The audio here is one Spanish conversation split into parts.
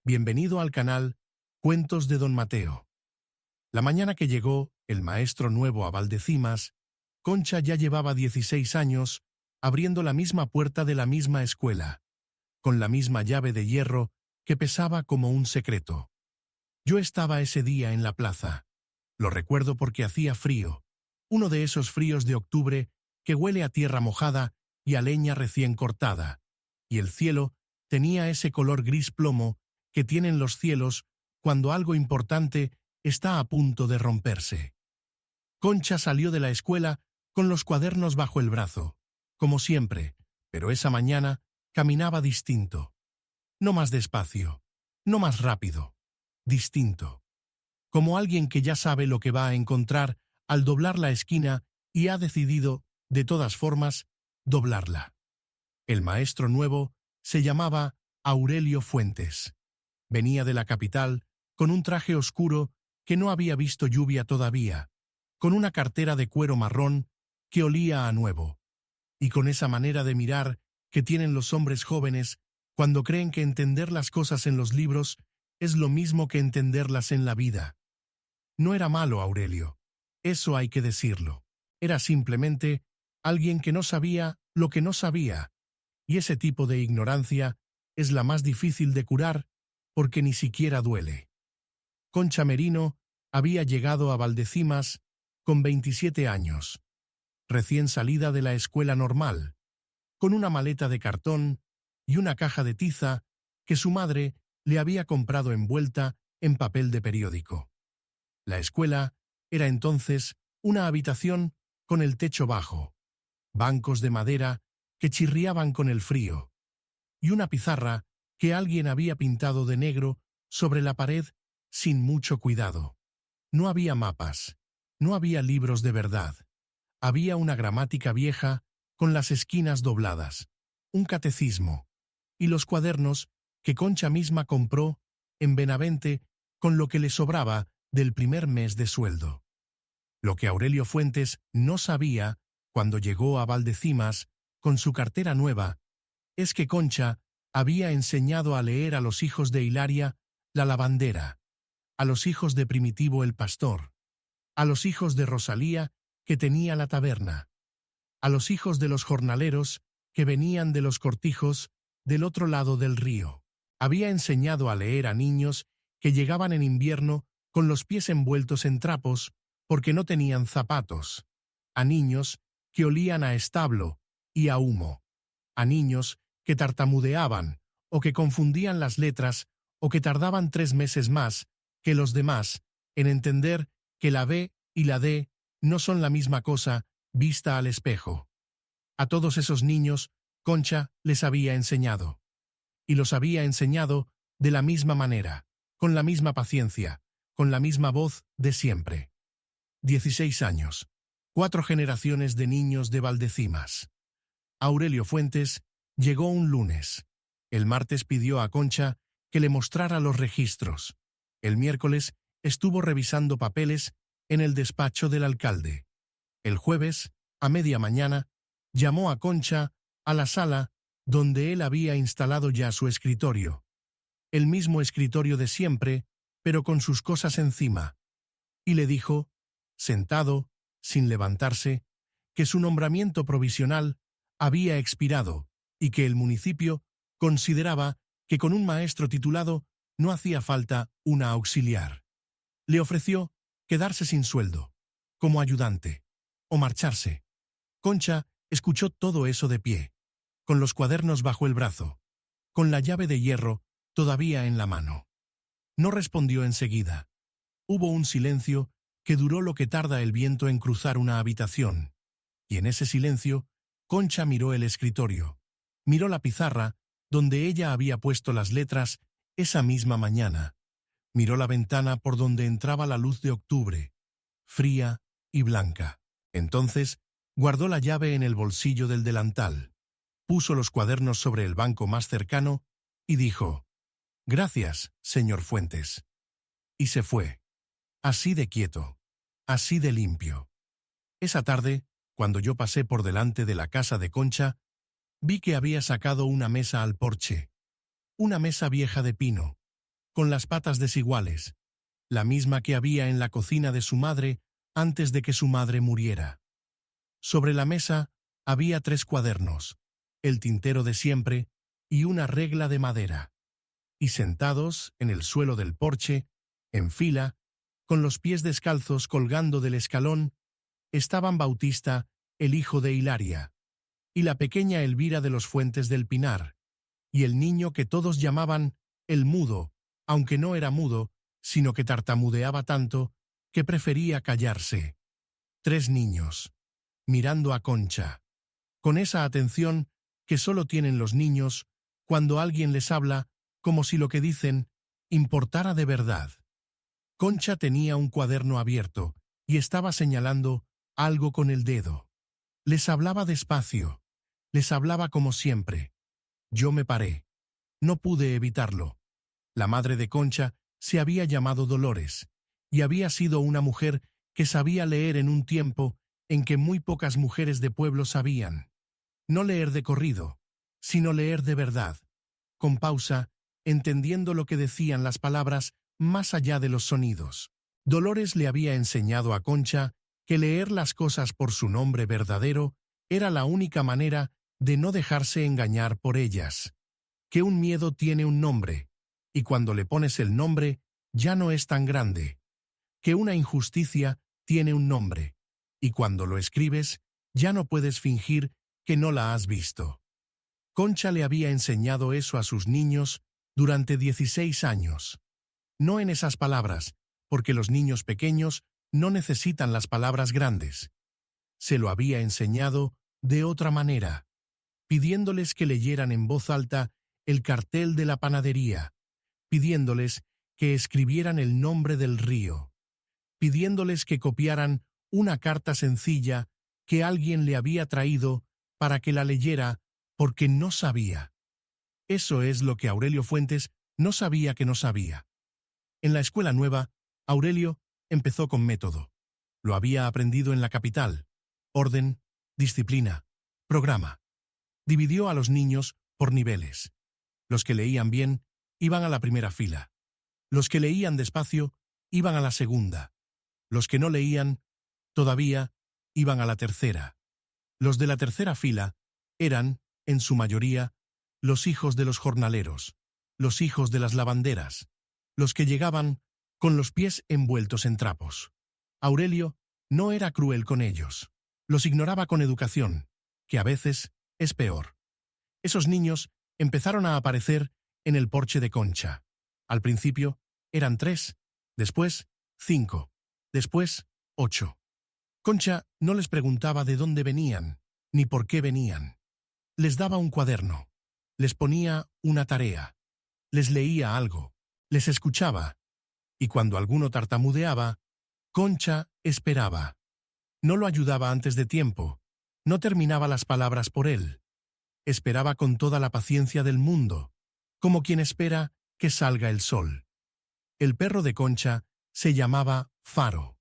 Bienvenido al canal Cuentos de Don Mateo. La mañana que llegó el maestro nuevo a Valdecimas, Concha ya llevaba 16 años abriendo la misma puerta de la misma escuela, con la misma llave de hierro que pesaba como un secreto. Yo estaba ese día en la plaza. Lo recuerdo porque hacía frío, uno de esos fríos de octubre que huele a tierra mojada y a leña recién cortada, y el cielo tenía ese color gris plomo que tienen los cielos cuando algo importante está a punto de romperse. Concha salió de la escuela con los cuadernos bajo el brazo, como siempre, pero esa mañana caminaba distinto. No más despacio, no más rápido, distinto. Como alguien que ya sabe lo que va a encontrar al doblar la esquina y ha decidido, de todas formas, doblarla. El maestro nuevo se llamaba Aurelio Fuentes. Venía de la capital con un traje oscuro que no había visto lluvia todavía, con una cartera de cuero marrón que olía a nuevo, y con esa manera de mirar que tienen los hombres jóvenes cuando creen que entender las cosas en los libros es lo mismo que entenderlas en la vida. No era malo Aurelio, eso hay que decirlo. Era simplemente alguien que no sabía lo que no sabía, y ese tipo de ignorancia es la más difícil de curar porque ni siquiera duele. Concha Merino había llegado a Valdecimas con 27 años, recién salida de la escuela normal, con una maleta de cartón y una caja de tiza que su madre le había comprado envuelta en papel de periódico. La escuela era entonces una habitación con el techo bajo, bancos de madera que chirriaban con el frío, y una pizarra que alguien había pintado de negro sobre la pared sin mucho cuidado. No había mapas, no había libros de verdad. Había una gramática vieja con las esquinas dobladas, un catecismo, y los cuadernos que Concha misma compró en Benavente con lo que le sobraba del primer mes de sueldo. Lo que Aurelio Fuentes no sabía cuando llegó a Valdecimas con su cartera nueva es que Concha había enseñado a leer a los hijos de Hilaria la lavandera, a los hijos de Primitivo el pastor, a los hijos de Rosalía que tenía la taberna, a los hijos de los jornaleros que venían de los cortijos del otro lado del río. Había enseñado a leer a niños que llegaban en invierno con los pies envueltos en trapos porque no tenían zapatos, a niños que olían a establo y a humo, a niños que tartamudeaban o que confundían las letras o que tardaban 3 meses más que los demás en entender que la B y la D no son la misma cosa vista al espejo. A todos esos niños Concha les había enseñado. Y los había enseñado de la misma manera, con la misma paciencia, con la misma voz de siempre. 16 años, 4 generaciones de niños de Valdecimas. Aurelio Fuentes llegó un lunes. El martes pidió a Concha que le mostrara los registros. El miércoles estuvo revisando papeles en el despacho del alcalde. El jueves, a media mañana, llamó a Concha a la sala donde él había instalado ya su escritorio. El mismo escritorio de siempre, pero con sus cosas encima. Y le dijo, sentado, sin levantarse, que su nombramiento provisional había expirado y que el municipio consideraba que con un maestro titulado no hacía falta una auxiliar. Le ofreció quedarse sin sueldo, como ayudante, o marcharse. Concha escuchó todo eso de pie, con los cuadernos bajo el brazo, con la llave de hierro todavía en la mano. No respondió enseguida. Hubo un silencio que duró lo que tarda el viento en cruzar una habitación, y en ese silencio Concha miró el escritorio, miró la pizarra donde ella había puesto las letras esa misma mañana, miró la ventana por donde entraba la luz de octubre, fría y blanca. Entonces guardó la llave en el bolsillo del delantal, puso los cuadernos sobre el banco más cercano y dijo, «Gracias, señor Fuentes». Y se fue, así de quieto, así de limpio. Esa tarde, cuando yo pasé por delante de la casa de Concha, vi que había sacado una mesa al porche, una mesa vieja de pino, con las patas desiguales, la misma que había en la cocina de su madre antes de que su madre muriera. Sobre la mesa había 3 cuadernos, el tintero de siempre y una regla de madera. Y sentados en el suelo del porche, en fila, con los pies descalzos colgando del escalón, estaban Bautista, el hijo de Hilaria, y la pequeña Elvira de los Fuentes del Pinar, y el niño que todos llamaban el mudo, aunque no era mudo, sino que tartamudeaba tanto que prefería callarse. 3 niños, mirando a Concha, con esa atención que solo tienen los niños cuando alguien les habla como si lo que dicen importara de verdad. Concha tenía un cuaderno abierto y estaba señalando algo con el dedo. Les hablaba despacio, les hablaba como siempre. Yo me paré. No pude evitarlo. La madre de Concha se había llamado Dolores, y había sido una mujer que sabía leer en un tiempo en que muy pocas mujeres de pueblo sabían. No leer de corrido, sino leer de verdad, con pausa, entendiendo lo que decían las palabras más allá de los sonidos. Dolores le había enseñado a Concha que leer las cosas por su nombre verdadero era la única manera de no dejarse engañar por ellas. Que un miedo tiene un nombre, y cuando le pones el nombre ya no es tan grande. Que una injusticia tiene un nombre, y cuando lo escribes ya no puedes fingir que no la has visto. Concha le había enseñado eso a sus niños durante 16 años. No en esas palabras, porque los niños pequeños no necesitan las palabras grandes. Se lo había enseñado de otra manera, pidiéndoles que leyeran en voz alta el cartel de la panadería, pidiéndoles que escribieran el nombre del río, pidiéndoles que copiaran una carta sencilla que alguien le había traído para que la leyera porque no sabía. Eso es lo que Aurelio Fuentes no sabía que no sabía. En la escuela nueva, Aurelio empezó con método. Lo había aprendido en la capital. Orden, disciplina, programa. Dividió a los niños por niveles. Los que leían bien iban a la primera fila. Los que leían despacio iban a la segunda. Los que no leían, todavía, iban a la tercera. Los de la tercera fila eran, en su mayoría, los hijos de los jornaleros, los hijos de las lavanderas, los que llegaban con los pies envueltos en trapos. Aurelio no era cruel con ellos. Los ignoraba con educación, que a veces es peor. Esos niños empezaron a aparecer en el porche de Concha. Al principio eran 3, después 5, después 8. Concha no les preguntaba de dónde venían, ni por qué venían. Les daba un cuaderno, les ponía una tarea, les leía algo, les escuchaba, y cuando alguno tartamudeaba, Concha esperaba. No lo ayudaba antes de tiempo, no terminaba las palabras por él. Esperaba con toda la paciencia del mundo, como quien espera que salga el sol. El perro de Concha se llamaba Faro.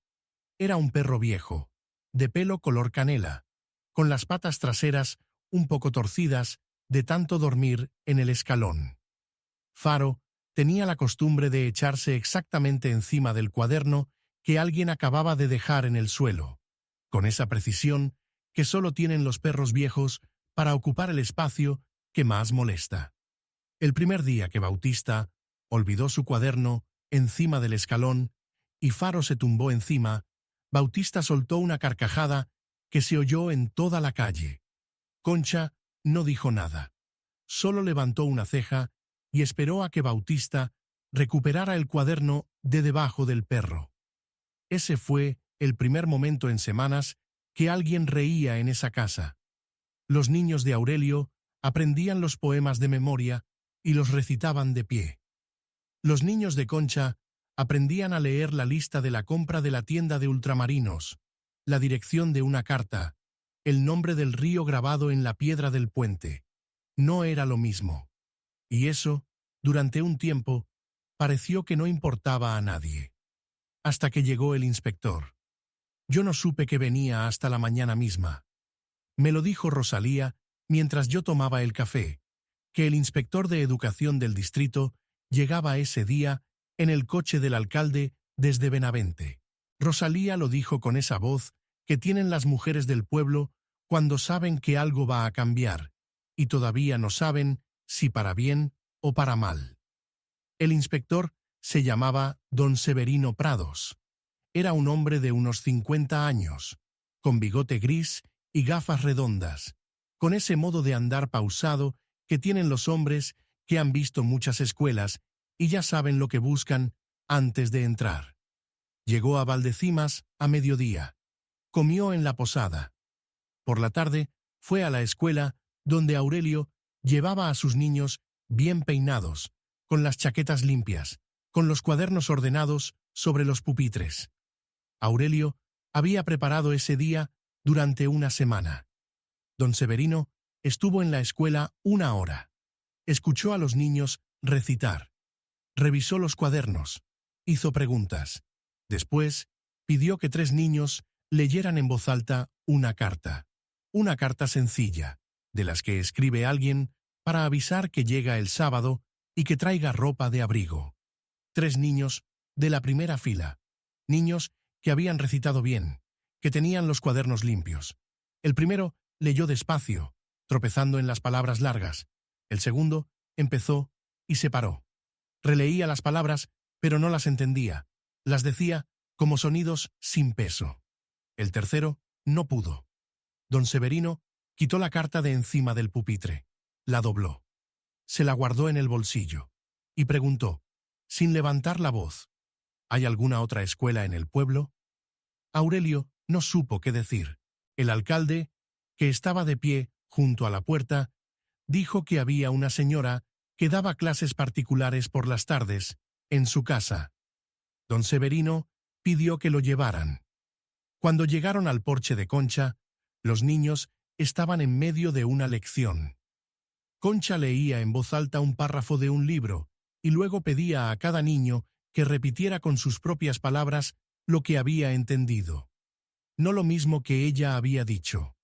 Era un perro viejo, de pelo color canela, con las patas traseras un poco torcidas de tanto dormir en el escalón. Faro tenía la costumbre de echarse exactamente encima del cuaderno que alguien acababa de dejar en el suelo, con esa precisión que solo tienen los perros viejos para ocupar el espacio que más molesta. El primer día que Bautista olvidó su cuaderno encima del escalón y Faro se tumbó encima, Bautista soltó una carcajada que se oyó en toda la calle. Concha no dijo nada, solo levantó una ceja y esperó a que Bautista recuperara el cuaderno de debajo del perro. Ese fue el primer momento en semanas que alguien reía en esa casa. Los niños de Aurelio aprendían los poemas de memoria y los recitaban de pie. Los niños de Concha aprendían a leer la lista de la compra de la tienda de ultramarinos, la dirección de una carta, el nombre del río grabado en la piedra del puente. No era lo mismo. Y eso, durante un tiempo, pareció que no importaba a nadie. Hasta que llegó el inspector. Yo no supe que venía hasta la mañana misma. Me lo dijo Rosalía mientras yo tomaba el café, que el inspector de educación del distrito llegaba ese día en el coche del alcalde desde Benavente. Rosalía lo dijo con esa voz que tienen las mujeres del pueblo cuando saben que algo va a cambiar, y todavía no saben si para bien o para mal. El inspector se llamaba don Severino Prados. Era un hombre de unos 50 años, con bigote gris y gafas redondas, con ese modo de andar pausado que tienen los hombres que han visto muchas escuelas y ya saben lo que buscan antes de entrar. Llegó a Valdecimas a mediodía. Comió en la posada. Por la tarde fue a la escuela donde Aurelio llevaba a sus niños bien peinados, con las chaquetas limpias, con los cuadernos ordenados sobre los pupitres. Aurelio había preparado ese día durante una semana. Don Severino estuvo en la escuela 1 hora. Escuchó a los niños recitar. Revisó los cuadernos. Hizo preguntas. Después, pidió que 3 niños leyeran en voz alta una carta. Una carta sencilla, de las que escribe alguien para avisar que llega el sábado y que traiga ropa de abrigo. 3 niños de la primera fila. Niños que habían recitado bien, que tenían los cuadernos limpios. El primero leyó despacio, tropezando en las palabras largas. El segundo empezó y se paró. Releía las palabras, pero no las entendía. Las decía como sonidos sin peso. El tercero no pudo. Don Severino quitó la carta de encima del pupitre. La dobló. Se la guardó en el bolsillo. Y preguntó, sin levantar la voz, ¿hay alguna otra escuela en el pueblo? Aurelio no supo qué decir. El alcalde, que estaba de pie junto a la puerta, dijo que había una señora que daba clases particulares por las tardes, en su casa. Don Severino pidió que lo llevaran. Cuando llegaron al porche de Concha, los niños estaban en medio de una lección. Concha leía en voz alta un párrafo de un libro y luego pedía a cada niño que repitiera con sus propias palabras lo que había entendido. No lo mismo que ella había dicho,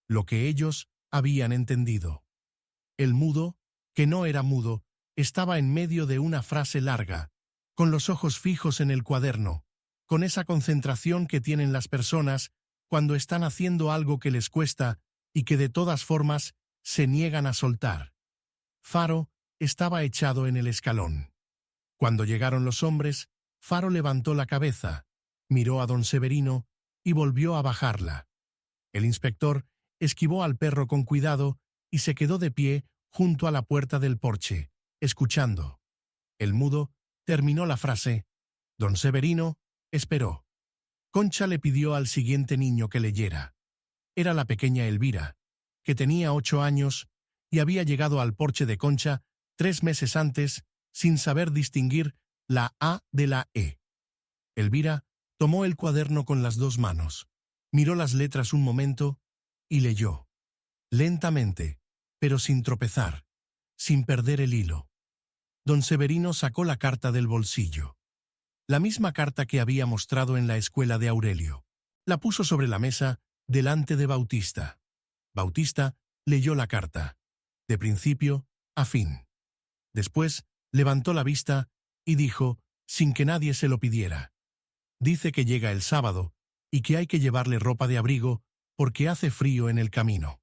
lo que ellos habían entendido. El mudo, que no era mudo, estaba en medio de una frase larga, con los ojos fijos en el cuaderno, con esa concentración que tienen las personas cuando están haciendo algo que les cuesta y que de todas formas se niegan a soltar. Faro estaba echado en el escalón. Cuando llegaron los hombres, Faro levantó la cabeza, miró a don Severino y volvió a bajarla. El inspector esquivó al perro con cuidado y se quedó de pie junto a la puerta del porche, escuchando. El mudo terminó la frase. Don Severino esperó. Concha le pidió al siguiente niño que leyera. Era la pequeña Elvira, que tenía 8 años y había llegado al porche de Concha 3 meses antes sin saber distinguir la A de la E. Elvira tomó el cuaderno con las 2 manos, miró las letras un momento y leyó. Lentamente, pero sin tropezar, sin perder el hilo. Don Severino sacó la carta del bolsillo. La misma carta que había mostrado en la escuela de Aurelio. La puso sobre la mesa, delante de Bautista. Bautista leyó la carta, de principio a fin. Después levantó la vista y dijo, sin que nadie se lo pidiera. Dice que llega el sábado y que hay que llevarle ropa de abrigo porque hace frío en el camino.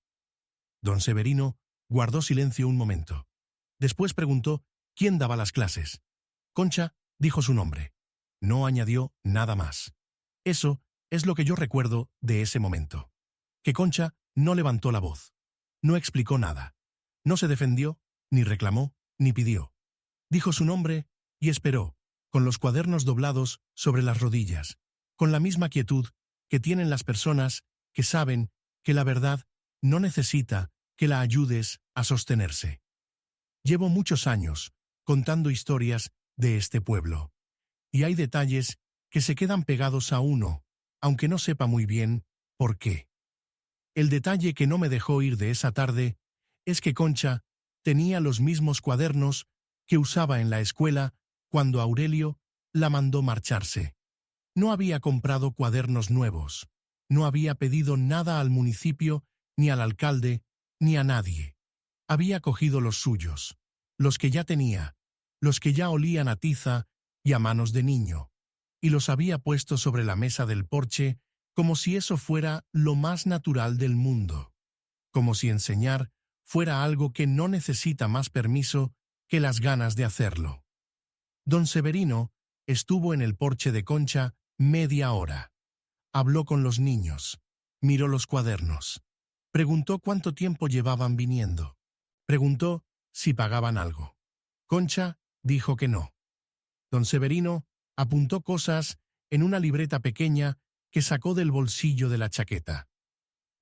Don Severino guardó silencio un momento. Después preguntó quién daba las clases. Concha dijo su nombre. No añadió nada más. Eso es lo que yo recuerdo de ese momento. Que Concha no levantó la voz. No explicó nada. No se defendió, ni reclamó, ni pidió. Dijo su nombre y esperó, con los cuadernos doblados sobre las rodillas, con la misma quietud que tienen las personas que saben que la verdad no necesita que la ayudes a sostenerse. Llevo muchos años contando historias de este pueblo, y hay detalles que se quedan pegados a uno, aunque no sepa muy bien por qué. El detalle que no me dejó ir de esa tarde es que Concha tenía los mismos cuadernos que usaba en la escuela cuando Aurelio la mandó marcharse. No había comprado cuadernos nuevos, no había pedido nada al municipio, ni al alcalde, ni a nadie. Había cogido los suyos, los que ya tenía, los que ya olían a tiza y a manos de niño, y los había puesto sobre la mesa del porche como si eso fuera lo más natural del mundo, como si enseñar fuera algo que no necesita más permiso que las ganas de hacerlo. Don Severino estuvo en el porche de Concha media hora. Habló con los niños, miró los cuadernos, preguntó cuánto tiempo llevaban viniendo, preguntó si pagaban algo. Concha dijo que no. Don Severino apuntó cosas en una libreta pequeña que sacó del bolsillo de la chaqueta.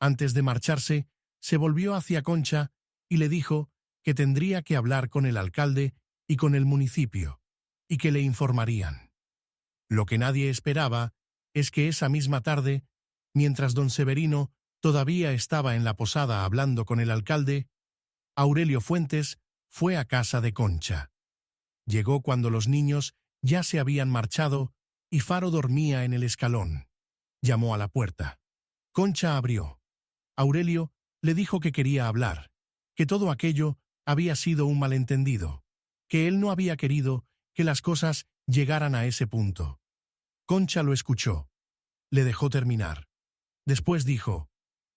Antes de marcharse, se volvió hacia Concha y le dijo que tendría que hablar con el alcalde y con el municipio, y que le informarían. Lo que nadie esperaba es que esa misma tarde, mientras don Severino todavía estaba en la posada hablando con el alcalde, Aurelio Fuentes fue a casa de Concha. Llegó cuando los niños ya se habían marchado y Faro dormía en el escalón. Llamó a la puerta. Concha abrió. Aurelio le dijo que quería hablar, que todo aquello había sido un malentendido, que él no había querido que las cosas llegaran a ese punto. Concha lo escuchó. Le dejó terminar. Después dijo: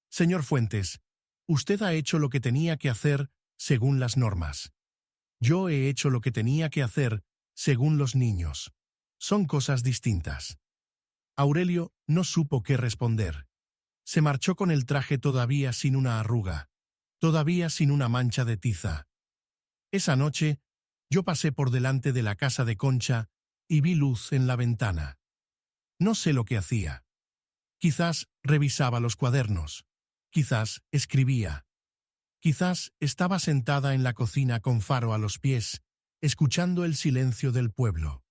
«Señor Fuentes, usted ha hecho lo que tenía que hacer según las normas. Yo he hecho lo que tenía que hacer según los niños. Son cosas distintas». Aurelio no supo qué responder. Se marchó con el traje todavía sin una arruga, todavía sin una mancha de tiza. Esa noche, yo pasé por delante de la casa de Concha y vi luz en la ventana. No sé lo que hacía. Quizás revisaba los cuadernos, quizás escribía, quizás estaba sentada en la cocina con Faro a los pies, escuchando el silencio del pueblo.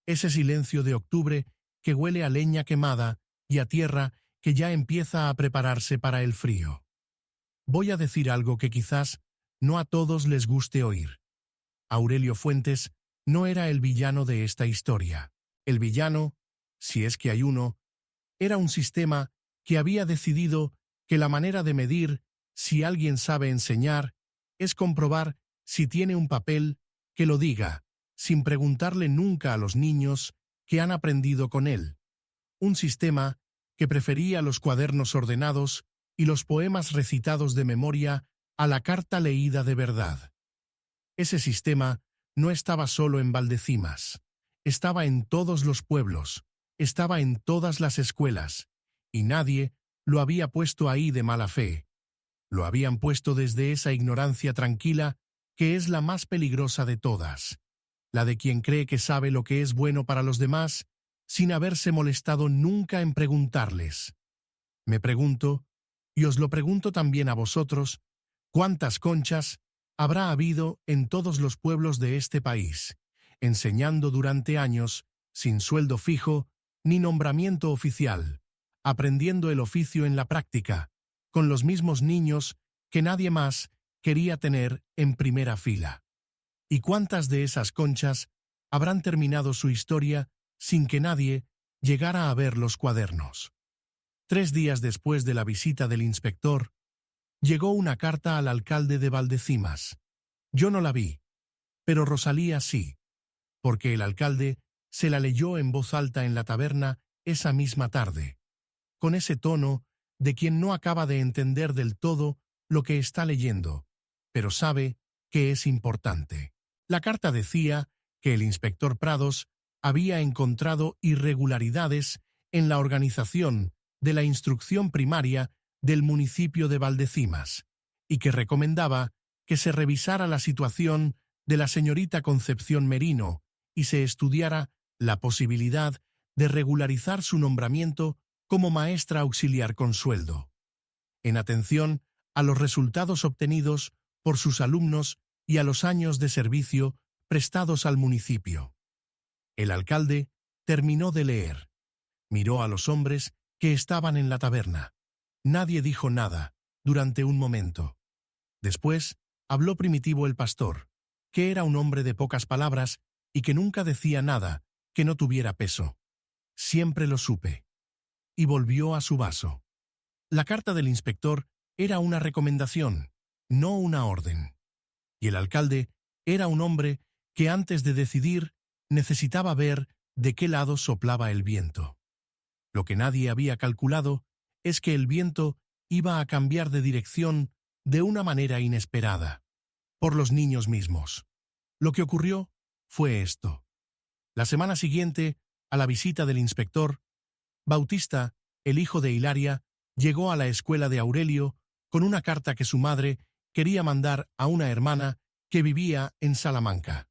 Ese silencio de octubre que huele a leña quemada y a tierra que ya empieza a prepararse para el frío. Voy a decir algo que quizás no a todos les guste oír. Aurelio Fuentes no era el villano de esta historia. El villano, si es que hay uno, era un sistema que había decidido que la manera de medir si alguien sabe enseñar es comprobar si tiene un papel que lo diga, sin preguntarle nunca a los niños que han aprendido con él. Un sistema que prefería los cuadernos ordenados y los poemas recitados de memoria a la carta leída de verdad. Ese sistema no estaba solo en Valdecimas, estaba en todos los pueblos, estaba en todas las escuelas, y nadie lo había puesto ahí de mala fe. Lo habían puesto desde esa ignorancia tranquila que es la más peligrosa de todas, la de quien cree que sabe lo que es bueno para los demás sin haberse molestado nunca en preguntarles. Me pregunto, y os lo pregunto también a vosotros, ¿cuántas Conchas habrá habido en todos los pueblos de este país, enseñando durante años, sin sueldo fijo ni nombramiento oficial, aprendiendo el oficio en la práctica, con los mismos niños que nadie más quería tener en primera fila? ¿Y cuántas de esas Conchas habrán terminado su historia sin que nadie llegara a ver los cuadernos? 3 días después de la visita del inspector, llegó una carta al alcalde de Valdecimas. Yo no la vi, pero Rosalía sí, porque el alcalde se la leyó en voz alta en la taberna esa misma tarde, con ese tono de quien no acaba de entender del todo lo que está leyendo, pero sabe que es importante. La carta decía que el inspector Prados había encontrado irregularidades en la organización de la instrucción primaria del municipio de Valdecimas y que recomendaba que se revisara la situación de la señorita Concepción Merino y se estudiara la posibilidad de regularizar su nombramiento como maestra auxiliar con sueldo, en atención a los resultados obtenidos por sus alumnos y a los años de servicio prestados al municipio. El alcalde terminó de leer, miró a los hombres que estaban en la taberna. Nadie dijo nada durante un momento. Después habló Primitivo el pastor, que era un hombre de pocas palabras y que nunca decía nada que no tuviera peso. Siempre lo supe. Y volvió a su vaso. La carta del inspector era una recomendación, no una orden. Y el alcalde era un hombre que antes de decidir necesitaba ver de qué lado soplaba el viento. Lo que nadie había calculado es que el viento iba a cambiar de dirección de una manera inesperada, por los niños mismos. Lo que ocurrió fue esto. La semana siguiente, a la visita del inspector, Bautista, el hijo de Hilaria, llegó a la escuela de Aurelio con una carta que su madre quería mandar a una hermana que vivía en Salamanca.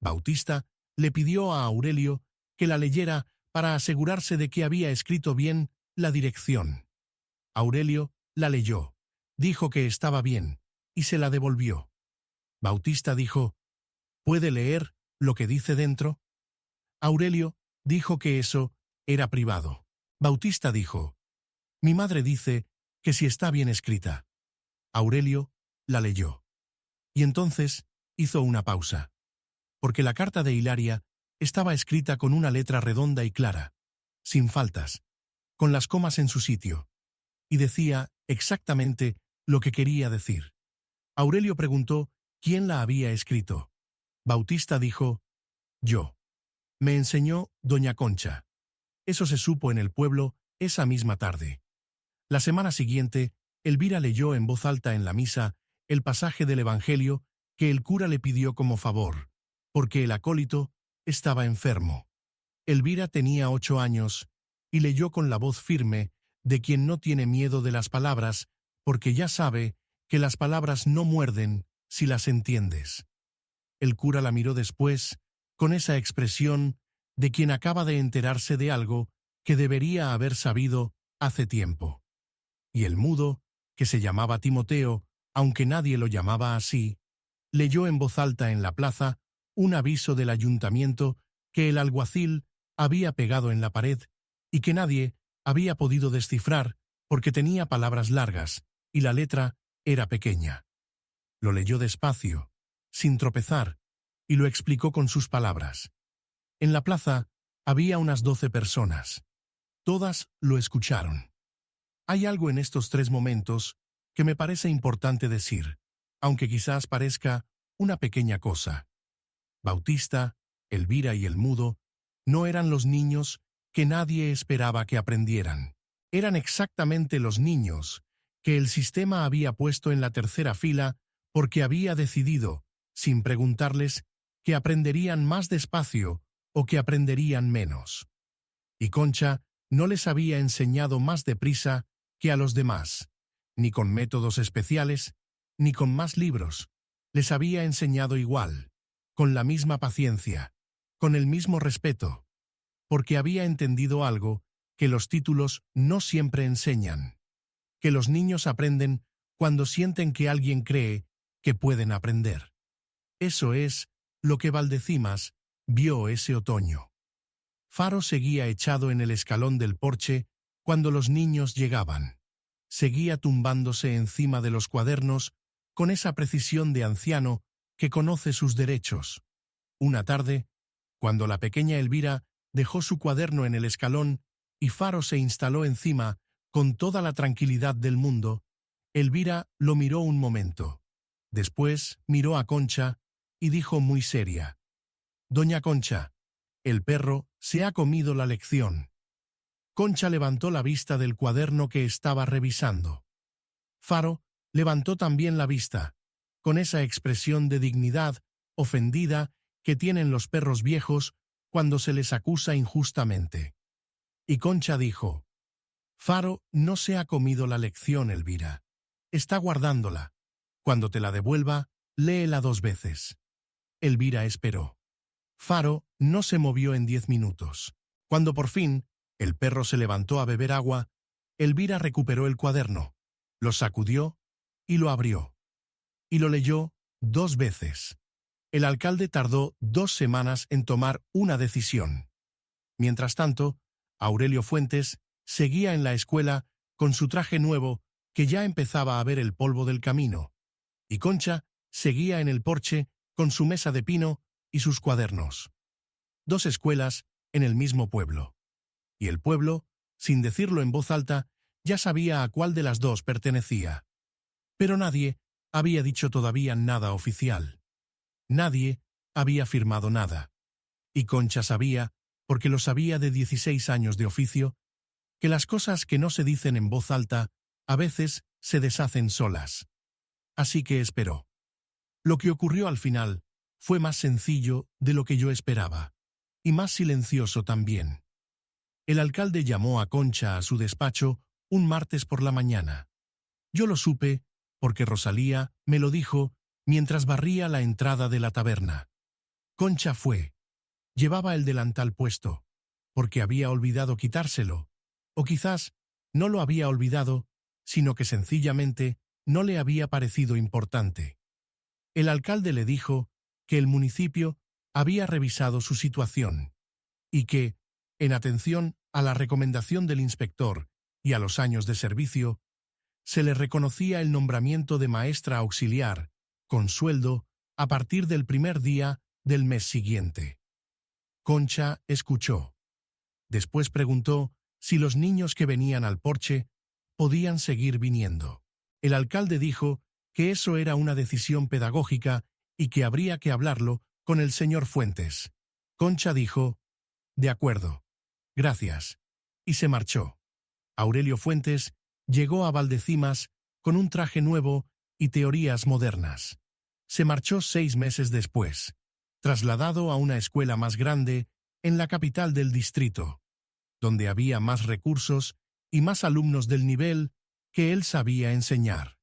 Bautista le pidió a Aurelio que la leyera para asegurarse de que había escrito bien la dirección. Aurelio la leyó, dijo que estaba bien y se la devolvió. Bautista dijo: ¿Puede leer lo que dice dentro? Aurelio dijo que eso era privado. Bautista dijo: Mi madre dice que si está bien escrita. Aurelio la leyó. Y entonces hizo una pausa, porque la carta de Hilaria estaba escrita con una letra redonda y clara, sin faltas, con las comas en su sitio, y decía exactamente lo que quería decir. Aurelio preguntó quién la había escrito. Bautista dijo: Yo. Me enseñó doña Concha. Eso se supo en el pueblo esa misma tarde. La semana siguiente, Elvira leyó en voz alta en la misa el pasaje del Evangelio que el cura le pidió como favor, porque el acólito estaba enfermo. Elvira tenía 8 años y leyó con la voz firme de quien no tiene miedo de las palabras, porque ya sabe que las palabras no muerden si las entiendes. El cura la miró después, con esa expresión de quien acaba de enterarse de algo que debería haber sabido hace tiempo. Y el mudo, que se llamaba Timoteo, aunque nadie lo llamaba así, leyó en voz alta en la plaza un aviso del ayuntamiento que el alguacil había pegado en la pared y que nadie había podido descifrar porque tenía palabras largas y la letra era pequeña. Lo leyó despacio, sin tropezar, y lo explicó con sus palabras. En la plaza había unas 12 personas. Todas lo escucharon. Hay algo en estos 3 momentos que me parece importante decir, aunque quizás parezca una pequeña cosa. Bautista, Elvira y el mudo no eran los niños que nadie esperaba que aprendieran. Eran exactamente los niños que el sistema había puesto en la tercera fila porque había decidido, sin preguntarles, que aprenderían más despacio o que aprenderían menos. Y Concha no les había enseñado más deprisa que a los demás, ni con métodos especiales, ni con más libros. Les había enseñado igual, con la misma paciencia, con el mismo respeto, porque había entendido algo que los títulos no siempre enseñan, que los niños aprenden cuando sienten que alguien cree que pueden aprender. Eso es lo que Valdecimas vio ese otoño. Faro seguía echado en el escalón del porche cuando los niños llegaban. Seguía tumbándose encima de los cuadernos con esa precisión de anciano que conoce sus derechos. Una tarde, cuando la pequeña Elvira dejó su cuaderno en el escalón y Faro se instaló encima con toda la tranquilidad del mundo, Elvira lo miró un momento. Después miró a Concha y dijo muy seria: «Doña Concha, el perro se ha comido la lección». Concha levantó la vista del cuaderno que estaba revisando. Faro levantó también la vista, con esa expresión de dignidad ofendida que tienen los perros viejos cuando se les acusa injustamente. Y Concha dijo: «Faro no se ha comido la lección, Elvira. Está guardándola. Cuando te la devuelva, léela 2 veces». Elvira esperó. Faro no se movió en 10 minutos. Cuando por fin el perro se levantó a beber agua, Elvira recuperó el cuaderno, lo sacudió y lo abrió. Y lo leyó 2 veces. El alcalde tardó 2 semanas en tomar una decisión. Mientras tanto, Aurelio Fuentes seguía en la escuela con su traje nuevo que ya empezaba a ver el polvo del camino, y Concha seguía en el porche con su mesa de pino y sus cuadernos. 2 escuelas en el mismo pueblo. Y el pueblo, sin decirlo en voz alta, ya sabía a cuál de las 2 pertenecía. Pero nadie había dicho todavía nada oficial. Nadie había firmado nada. Y Concha sabía, porque lo sabía de 16 años de oficio, que las cosas que no se dicen en voz alta a veces se deshacen solas. Así que esperó. Lo que ocurrió al final fue más sencillo de lo que yo esperaba, y más silencioso también. El alcalde llamó a Concha a su despacho un martes por la mañana. Yo lo supe porque Rosalía me lo dijo mientras barría la entrada de la taberna. Concha fue. Llevaba el delantal puesto, porque había olvidado quitárselo, o quizás no lo había olvidado, sino que sencillamente no le había parecido importante. El alcalde le dijo que el municipio había revisado su situación, y que, en atención a la recomendación del inspector y a los años de servicio, se le reconocía el nombramiento de maestra auxiliar, con sueldo, a partir del primer día del mes siguiente. Concha escuchó. Después preguntó si los niños que venían al porche podían seguir viniendo. El alcalde dijo que eso era una decisión pedagógica y que habría que hablarlo con el señor Fuentes. Concha dijo, «De acuerdo. Gracias», y se marchó. Aurelio Fuentes llegó a Valdecimas con un traje nuevo y teorías modernas. Se marchó 6 meses después, trasladado a una escuela más grande en la capital del distrito, donde había más recursos y más alumnos del nivel que él sabía enseñar.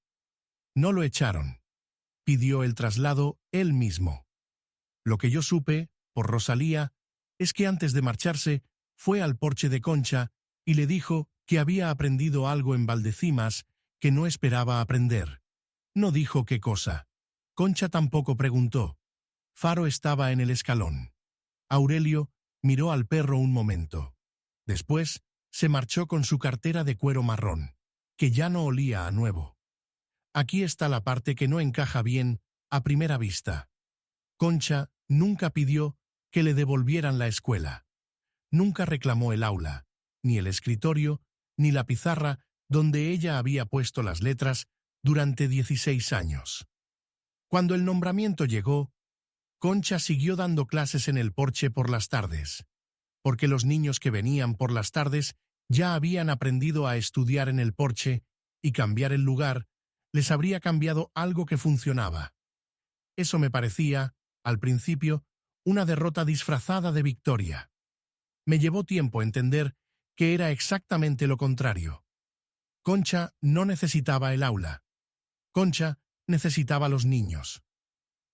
No lo echaron. Pidió el traslado él mismo. Lo que yo supe, por Rosalía, es que antes de marcharse fue al porche de Concha y le dijo que había aprendido algo en Valdecimas que no esperaba aprender. No dijo qué cosa. Concha tampoco preguntó. Faro estaba en el escalón. Aurelio miró al perro un momento. Después se marchó con su cartera de cuero marrón, que ya no olía a nuevo. Aquí está la parte que no encaja bien a primera vista. Concha nunca pidió que le devolvieran la escuela. Nunca reclamó el aula, ni el escritorio, ni la pizarra donde ella había puesto las letras durante 16 años. Cuando el nombramiento llegó, Concha siguió dando clases en el porche por las tardes, porque los niños que venían por las tardes ya habían aprendido a estudiar en el porche y cambiar el lugar les habría cambiado algo que funcionaba. Eso me parecía, al principio, una derrota disfrazada de victoria. Me llevó tiempo entender que era exactamente lo contrario. Concha no necesitaba el aula. Concha necesitaba los niños.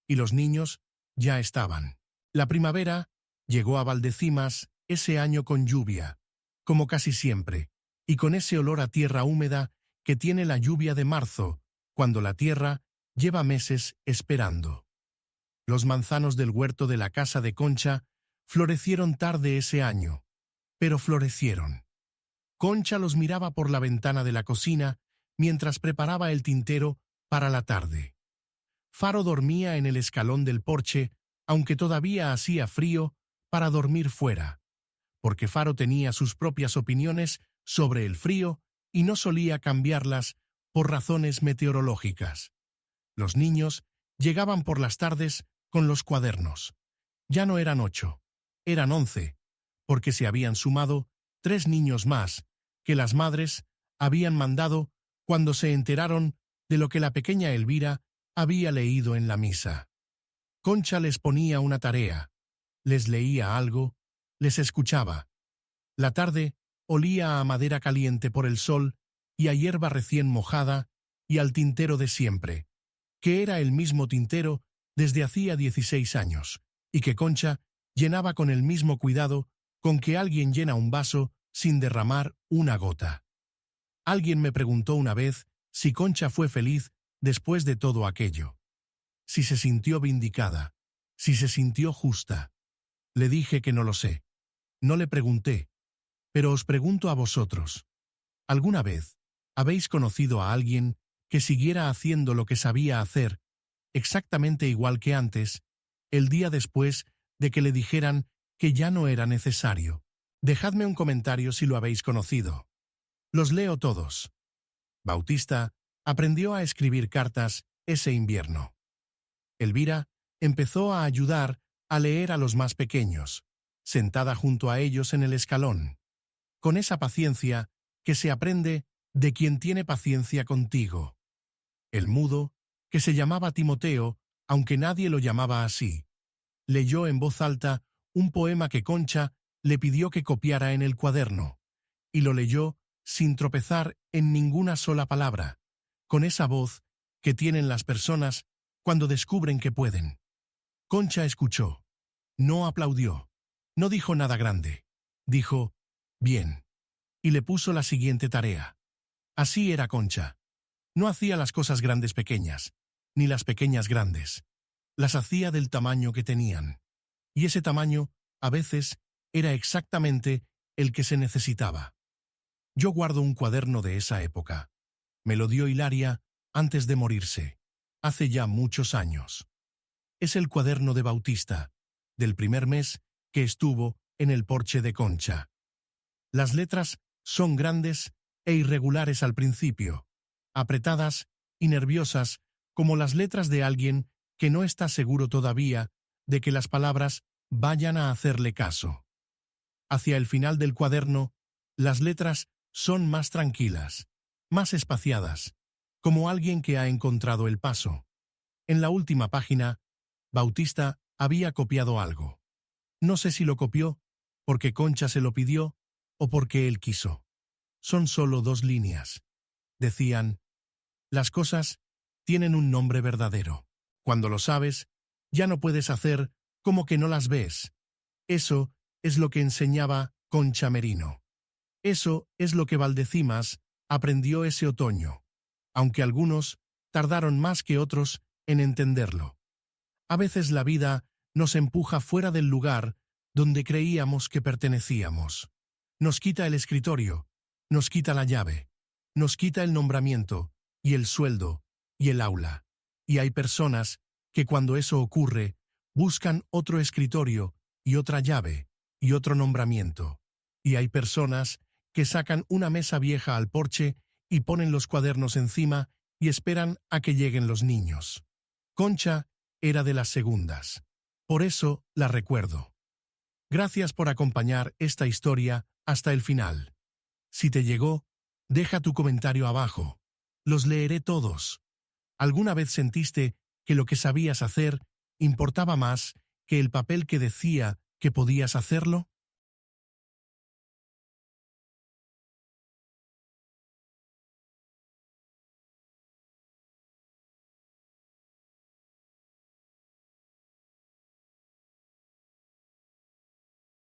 Y los niños ya estaban. La primavera llegó a Valdecimas ese año con lluvia, como casi siempre, y con ese olor a tierra húmeda que tiene la lluvia de marzo, cuando la tierra lleva meses esperando. Los manzanos del huerto de la casa de Concha florecieron tarde ese año, pero florecieron. Concha los miraba por la ventana de la cocina mientras preparaba el tintero para la tarde. Faro dormía en el escalón del porche, aunque todavía hacía frío, para dormir fuera, porque Faro tenía sus propias opiniones sobre el frío y no solía cambiarlas por razones meteorológicas. Los niños llegaban por las tardes con los cuadernos. Ya no eran 8, eran 11, porque se habían sumado 3 niños más que las madres habían mandado cuando se enteraron de lo que la pequeña Elvira había leído en la misa. Concha les ponía una tarea, les leía algo, les escuchaba. La tarde olía a madera caliente por el sol y a hierba recién mojada y al tintero de siempre, que era el mismo tintero desde hacía 16 años, y que Concha llenaba con el mismo cuidado con que alguien llena un vaso sin derramar una gota. Alguien me preguntó una vez si Concha fue feliz después de todo aquello. Si se sintió vindicada, si se sintió justa. Le dije que no lo sé. No le pregunté. Pero os pregunto a vosotros. ¿Alguna vez habéis conocido a alguien que siguiera haciendo lo que sabía hacer, exactamente igual que antes, el día después de que le dijeran que ya no era necesario? Dejadme un comentario si lo habéis conocido. Los leo todos. Bautista aprendió a escribir cartas ese invierno. Elvira empezó a ayudar a leer a los más pequeños, sentada junto a ellos en el escalón, con esa paciencia que se aprende de quien tiene paciencia contigo. El mudo, que se llamaba Timoteo, aunque nadie lo llamaba así, leyó en voz alta un poema que Concha le pidió que copiara en el cuaderno, y lo leyó sin tropezar en ninguna sola palabra, con esa voz que tienen las personas cuando descubren que pueden. Concha escuchó, no aplaudió, no dijo nada grande, dijo, bien, y le puso la siguiente tarea. Así era Concha. No hacía las cosas grandes pequeñas, ni las pequeñas grandes. Las hacía del tamaño que tenían. Y ese tamaño, a veces, era exactamente el que se necesitaba. Yo guardo un cuaderno de esa época. Me lo dio Hilaria antes de morirse, hace ya muchos años. Es el cuaderno de Bautista, del primer mes que estuvo en el porche de Concha. Las letras son grandes e irregulares al principio, apretadas y nerviosas como las letras de alguien que no está seguro todavía de que las palabras vayan a hacerle caso. Hacia el final del cuaderno, las letras son más tranquilas, más espaciadas, como alguien que ha encontrado el paso. En la última página, Bautista había copiado algo. No sé si lo copió porque Concha se lo pidió o porque él quiso. Son solo 2 líneas. Decían, las cosas tienen un nombre verdadero. Cuando lo sabes, ya no puedes hacer como que no las ves. Eso es lo que enseñaba Concha Merino. Eso es lo que Valdecimas aprendió ese otoño, aunque algunos tardaron más que otros en entenderlo. A veces la vida nos empuja fuera del lugar donde creíamos que pertenecíamos. Nos quita el escritorio, nos quita la llave, nos quita el nombramiento y el sueldo y el aula. Y hay personas que cuando eso ocurre buscan otro escritorio y otra llave y otro nombramiento. Y hay personas que sacan una mesa vieja al porche y ponen los cuadernos encima y esperan a que lleguen los niños. Concha era de las segundas. Por eso la recuerdo. Gracias por acompañar esta historia hasta el final. Si te llegó, deja tu comentario abajo. Los leeré todos. ¿Alguna vez sentiste que lo que sabías hacer importaba más que el papel que decía que podías hacerlo?